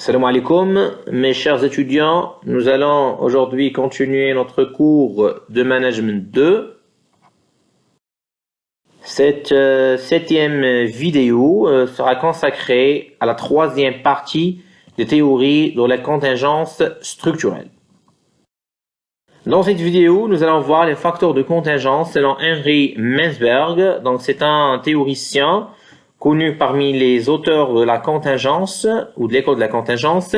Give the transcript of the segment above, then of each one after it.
Salam alaikum, mes chers étudiants. Nous allons aujourd'hui continuer notre cours de Management 2. Cette septième vidéo sera consacrée à la troisième partie des théories de la contingence structurelle. Dans cette vidéo, nous allons voir les facteurs de contingence selon Henry Mansberg. Donc, c'est un théoricien connu parmi les auteurs de la contingence ou de l'école de la contingence.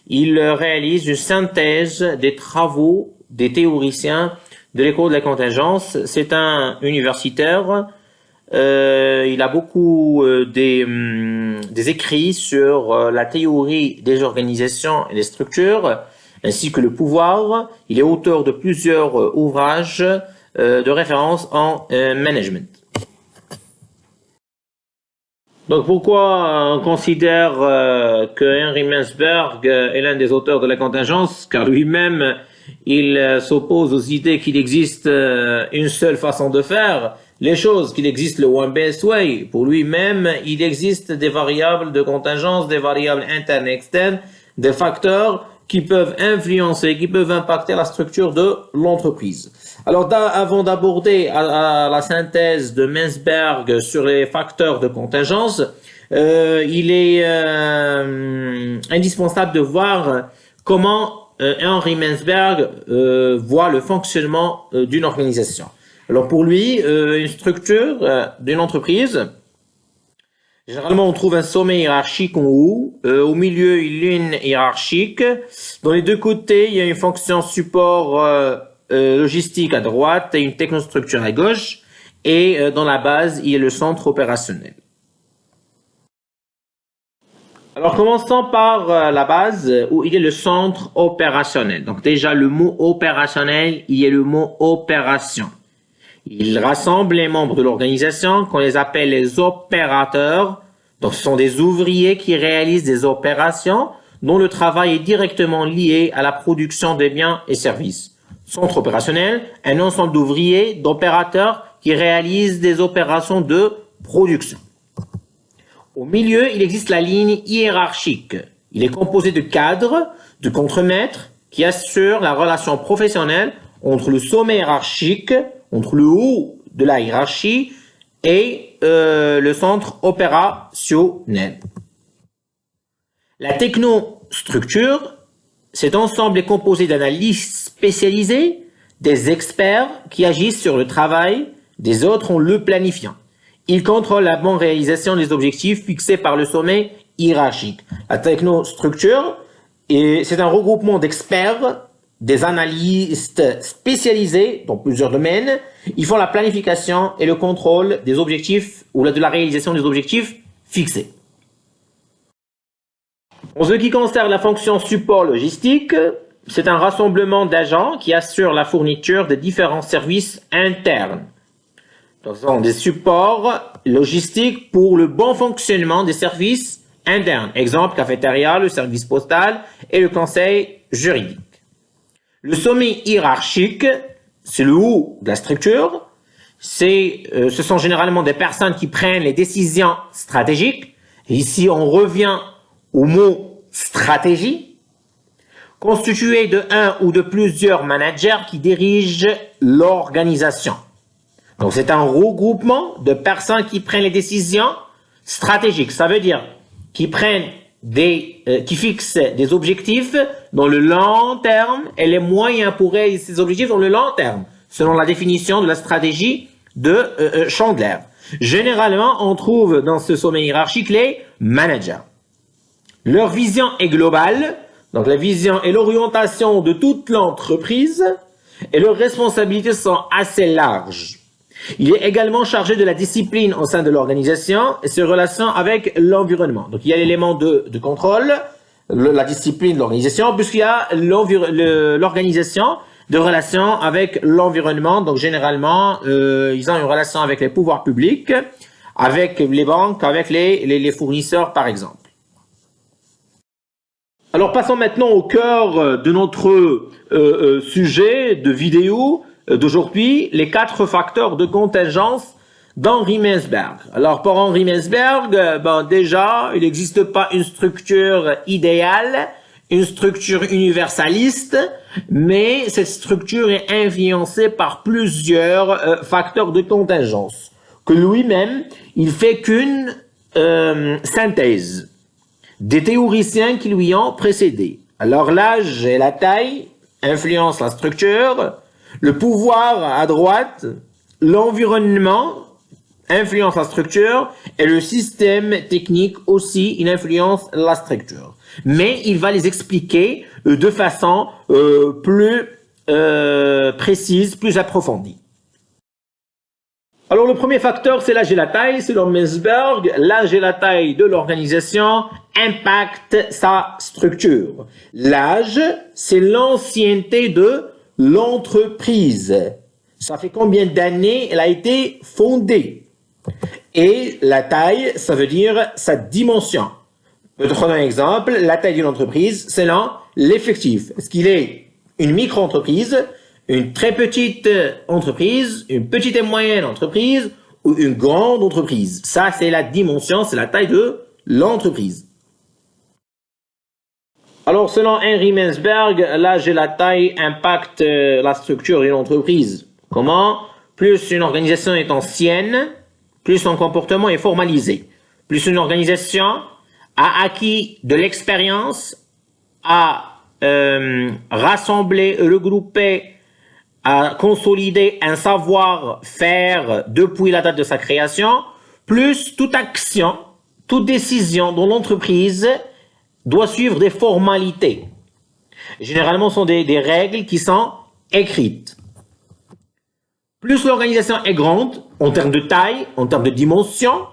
Il réalise une synthèse des travaux des théoriciens de l'école de la contingence. C'est un universitaire. Il a beaucoup des écrits sur la théorie des organisations et des structures, ainsi que le pouvoir. Il est auteur de plusieurs ouvrages de référence en management. Donc pourquoi on considère que Henry Mansberg est l'un des auteurs de la contingence? Car lui-même, il s'oppose aux idées qu'il existe une seule façon de faire les choses, qu'il existe le one best way. Pour lui-même, il existe des variables de contingence, des variables internes et externes, des facteurs qui peuvent influencer, qui peuvent impacter la structure de l'entreprise. Alors, avant d'aborder la synthèse de Mansberg sur les facteurs de contingence, il est indispensable de voir comment Henry Mansberg voit le fonctionnement d'une organisation. Alors, pour lui, une structure d'une entreprise, généralement, on trouve un sommet hiérarchique en haut, au milieu, une ligne hiérarchique. Dans les deux côtés, il y a une fonction support logistique à droite et une technostructure à gauche. Et dans la base, il y a le centre opérationnel. Alors, commençons par la base où il y a le centre opérationnel. Donc, déjà, le mot opérationnel, il y a le mot opération. Il rassemble les membres de l'organisation qu'on les appelle les opérateurs. Donc, ce sont des ouvriers qui réalisent des opérations dont le travail est directement lié à la production des biens et services. Centre opérationnel, un ensemble d'ouvriers, d'opérateurs qui réalisent des opérations de production. Au milieu, il existe la ligne hiérarchique. Il est composé de cadres, de contremaîtres qui assurent la relation professionnelle entre le sommet hiérarchique, entre le haut de la hiérarchie et le centre opérationnel. La technostructure, cet ensemble est composé d'analystes spécialisés, des experts qui agissent sur le travail, des autres ont le planifiant. Ils contrôlent la bonne réalisation des objectifs fixés par le sommet hiérarchique. La technostructure, c'est un regroupement d'experts, des analystes spécialisés dans plusieurs domaines. Ils font la planification et le contrôle des objectifs ou de la réalisation des objectifs fixés. En ce qui concerne la fonction support logistique, c'est un rassemblement d'agents qui assurent la fourniture de différents services internes. Donc, ce sont des supports logistiques pour le bon fonctionnement des services internes. Exemple, cafétéria, le service postal et le conseil juridique. Le sommet hiérarchique, c'est le haut de la structure. Ce sont généralement des personnes qui prennent les décisions stratégiques. Et ici, on revient au mot stratégie, constitué de un ou de plusieurs managers qui dirigent l'organisation. Donc, c'est un regroupement de personnes qui prennent les décisions stratégiques. Ça veut dire qui fixent des objectifs dans le long terme et les moyens pour réaliser ces objectifs dans le long terme, selon la définition de la stratégie de Chandler. Généralement, on trouve dans ce sommet hiérarchique les managers. Leur vision est globale, donc la vision et l'orientation de toute l'entreprise, et leurs responsabilités sont assez larges. Il est également chargé de la discipline au sein de l'organisation et ses relations avec l'environnement. Donc, il y a l'élément de contrôle, la discipline de l'organisation, puisqu'il y a l'organisation de relations avec l'environnement. Donc, généralement, ils ont une relation avec les pouvoirs publics, avec les banques, avec les fournisseurs, par exemple. Alors, passons maintenant au cœur de notre sujet de vidéo d'aujourd'hui, les 4 facteurs de contingence d'Henri Mintzberg. Alors pour Henri Mintzberg, déjà, il n'existe pas une structure idéale, une structure universaliste, mais cette structure est influencée par plusieurs facteurs de contingence, que lui-même, il fait qu'une synthèse des théoriciens qui lui ont précédé. Alors l'âge et la taille influencent la structure, le pouvoir à droite, l'environnement influence la structure et le système technique aussi, il influence la structure. Mais il va les expliquer de façon plus précise, plus approfondie. Alors le premier facteur, c'est l'âge et la taille. Selon Mintzberg, l'âge et la taille de l'organisation impactent sa structure. L'âge, c'est l'ancienneté de l'entreprise. Ça fait combien d'années elle a été fondée? Et la taille, ça veut dire sa dimension. Je vais te prendre un exemple. La taille d'une entreprise, selon l'effectif. Est-ce qu'il est une micro-entreprise, une très petite entreprise, une petite et moyenne entreprise ou une grande entreprise? Ça, c'est la dimension, c'est la taille de l'entreprise. Alors, selon Henri Mintzberg, l'âge et la taille impactent la structure d'une entreprise. Comment? Plus une organisation est ancienne, plus son comportement est formalisé. Plus une organisation a acquis de l'expérience, a rassemblé, regroupé, a consolidé un savoir-faire depuis la date de sa création, plus toute action, toute décision dans l'entreprise doit suivre des formalités. Généralement, ce sont des règles qui sont écrites. Plus l'organisation est grande, en termes de taille, en termes de dimension,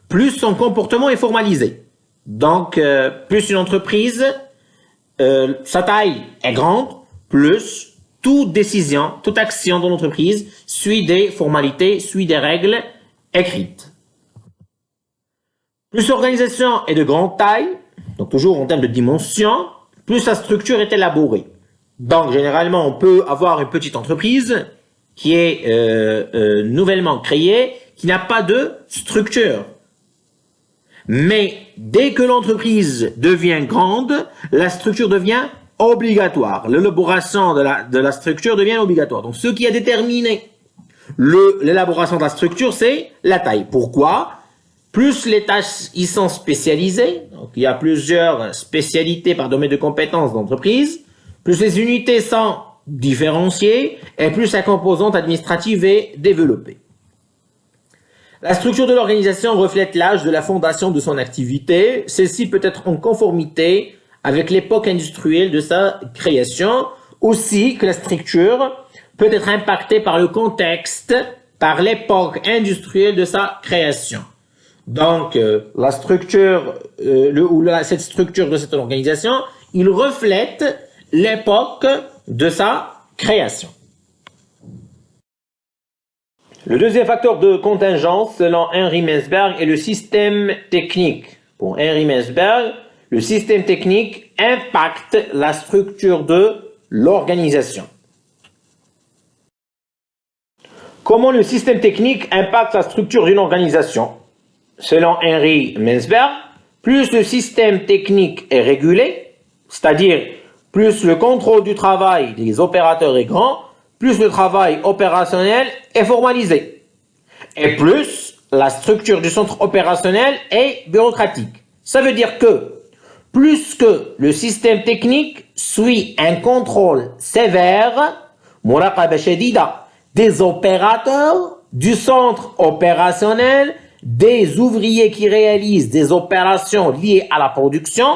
plus son comportement est formalisé. Donc, plus une entreprise, sa taille est grande, plus toute décision, toute action dans l'entreprise suit des formalités, suit des règles écrites. Plus l'organisation est de grande taille, donc toujours en termes de dimension, plus sa structure est élaborée. Donc, généralement, on peut avoir une petite entreprise qui est nouvellement créée, qui n'a pas de structure. Mais dès que l'entreprise devient grande, la structure devient obligatoire. L'élaboration de la structure devient obligatoire. Donc, ce qui a déterminé l'élaboration de la structure, c'est la taille. Pourquoi? Plus les tâches y sont spécialisées, donc il y a plusieurs spécialités par domaine de compétences d'entreprise, plus les unités sont différenciées et plus la composante administrative est développée. La structure de l'organisation reflète l'âge de la fondation de son activité. Celle-ci peut être en conformité avec l'époque industrielle de sa création, aussi que la structure peut être impactée par le contexte, par l'époque industrielle de sa création. Donc, la structure, cette structure de cette organisation, il reflète l'époque de sa création. Le deuxième facteur de contingence, selon Henri Mintzberg, est le système technique. Pour Henri Mintzberg, le système technique impacte la structure de l'organisation. Comment le système technique impacte la structure d'une organisation? Selon Henri Mintzberg, plus le système technique est régulé, c'est-à-dire plus le contrôle du travail des opérateurs est grand, plus le travail opérationnel est formalisé. Et plus la structure du centre opérationnel est bureaucratique. Ça veut dire que plus que le système technique suit un contrôle sévère, muraqaba shadida, des opérateurs, du centre opérationnel, des ouvriers qui réalisent des opérations liées à la production,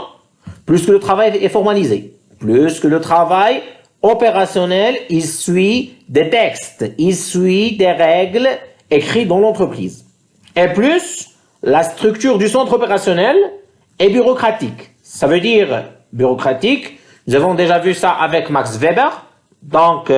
plus que le travail est formalisé, plus que le travail opérationnel, il suit des textes, il suit des règles écrites dans l'entreprise. Et plus, la structure du centre opérationnel est bureaucratique. Ça veut dire bureaucratique, nous avons déjà vu ça avec Max Weber. Donc,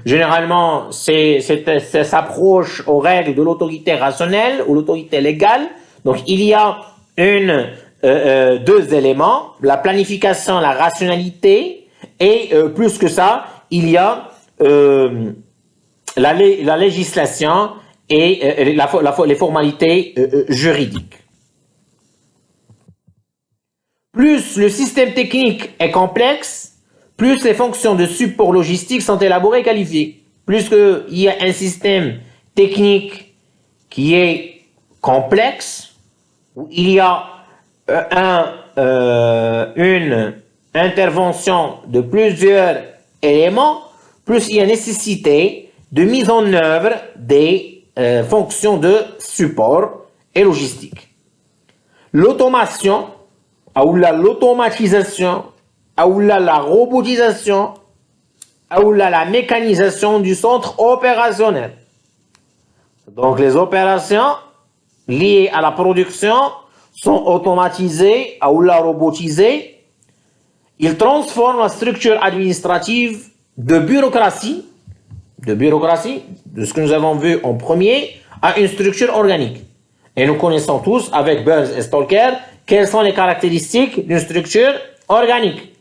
généralement, ça s'approche aux règles de l'autorité rationnelle ou l'autorité légale. Donc, il y a deux éléments, la planification, la rationalité, et plus que ça, il y a la législation et les formalités juridiques. Plus le système technique est complexe, plus les fonctions de support logistique sont élaborées et qualifiées. Plus qu'il y a un système technique qui est complexe, où il y a une intervention de plusieurs éléments, plus il y a nécessité de mise en œuvre des fonctions de support et logistique. L'automation, ou l'automatisation, ou la robotisation, ou la mécanisation du centre opérationnel. Donc les opérations liées à la production sont automatisées ou robotisées. Ils transforment la structure administrative de bureaucratie, de ce que nous avons vu en premier, à une structure organique. Et nous connaissons tous, avec Burns et Stalker, quelles sont les caractéristiques d'une structure organique.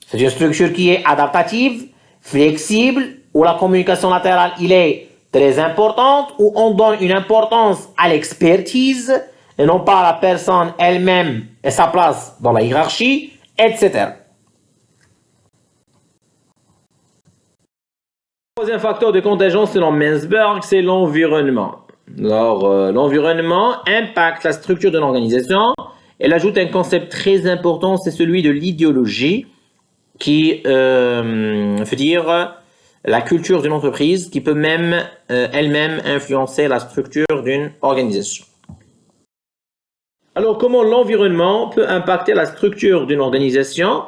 C'est une structure qui est adaptative, flexible, où la communication latérale est très importante, où on donne une importance à l'expertise, et non pas à la personne elle-même et sa place dans la hiérarchie, etc. Le troisième facteur de contingence selon Mansberg, c'est l'environnement. Alors, l'environnement impacte la structure de l'organisation. Elle ajoute un concept très important, c'est celui de l'idéologie, qui veut dire la culture d'une entreprise, qui peut même elle-même influencer la structure d'une organisation. Alors, comment l'environnement peut impacter la structure d'une organisation?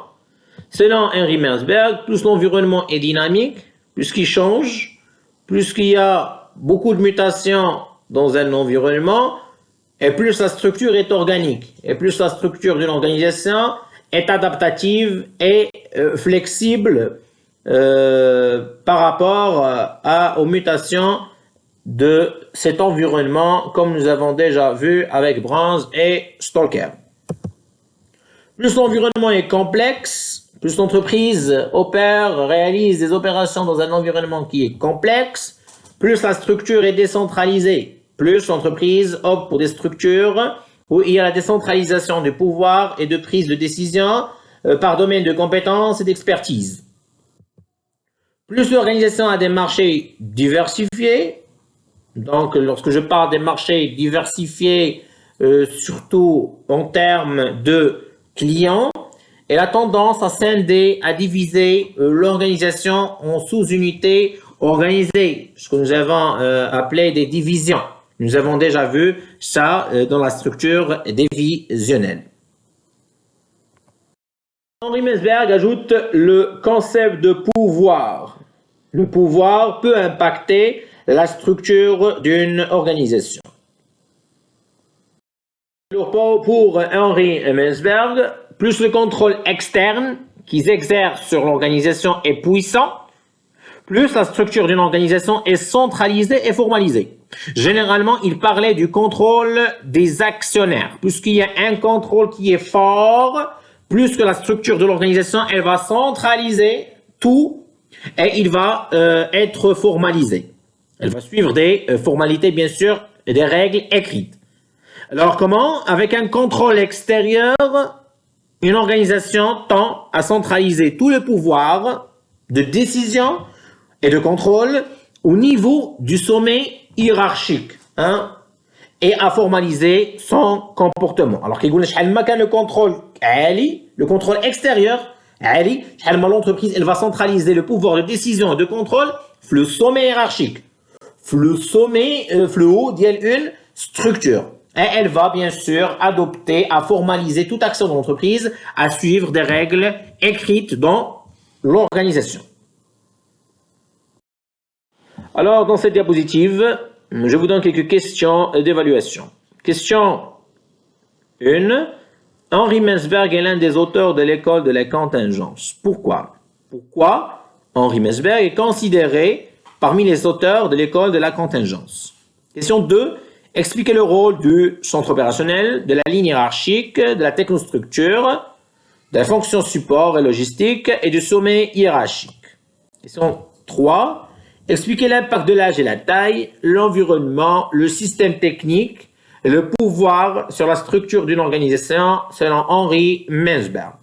Selon Henry Mansberg, plus l'environnement est dynamique, plus qu'il change, plus qu'il y a beaucoup de mutations dans un environnement, et plus la structure est organique, et plus la structure d'une organisation est adaptative et flexible par rapport aux mutations de cet environnement, comme nous avons déjà vu avec Burns et Stalker. Plus l'environnement est complexe, plus l'entreprise réalise des opérations dans un environnement qui est complexe, plus la structure est décentralisée, plus l'entreprise opte pour des structures où il y a la décentralisation du pouvoir et de prise de décision par domaine de compétences et d'expertise. Plus l'organisation a des marchés diversifiés, donc lorsque je parle des marchés diversifiés, surtout en termes de clients, elle a tendance à scinder, à diviser l'organisation en sous-unités organisées, ce que nous avons appelé des divisions. Nous avons déjà vu ça dans la structure divisionnelle. Henry Mansberg ajoute le concept de pouvoir. Le pouvoir peut impacter la structure d'une organisation. Alors pour Henry Mansberg, plus le contrôle externe qu'ils exercent sur l'organisation est puissant, plus la structure d'une organisation est centralisée et formalisée. Généralement, il parlait du contrôle des actionnaires. Puisqu'il y a un contrôle qui est fort, plus que la structure de l'organisation, elle va centraliser tout et il va être formalisé. Elle va suivre des formalités, bien sûr, et des règles écrites. Alors comment? Avec un contrôle extérieur, une organisation tend à centraliser tout le pouvoir de décision et de contrôle au niveau du sommet hiérarchique, et à formaliser son comportement. Alors qu'il y a le contrôle extérieur, l'entreprise elle va centraliser le pouvoir de décision et de contrôle le sommet hiérarchique, le sommet, le haut d'une structure. Et elle va bien sûr adopter, à formaliser toute action de l'entreprise, à suivre des règles écrites dans l'organisation. Alors, dans cette diapositive, je vous donne quelques questions d'évaluation. Question 1. Henry Mansberg est l'un des auteurs de l'école de la contingence. Pourquoi? Pourquoi Henry Mansberg est considéré parmi les auteurs de l'école de la contingence? Question 2. Expliquez le rôle du centre opérationnel, de la ligne hiérarchique, de la technostructure, de la fonction support et logistique et du sommet hiérarchique. Question 3. Expliquer l'impact de l'âge et la taille, l'environnement, le système technique et le pouvoir sur la structure d'une organisation selon Henri Mintzberg.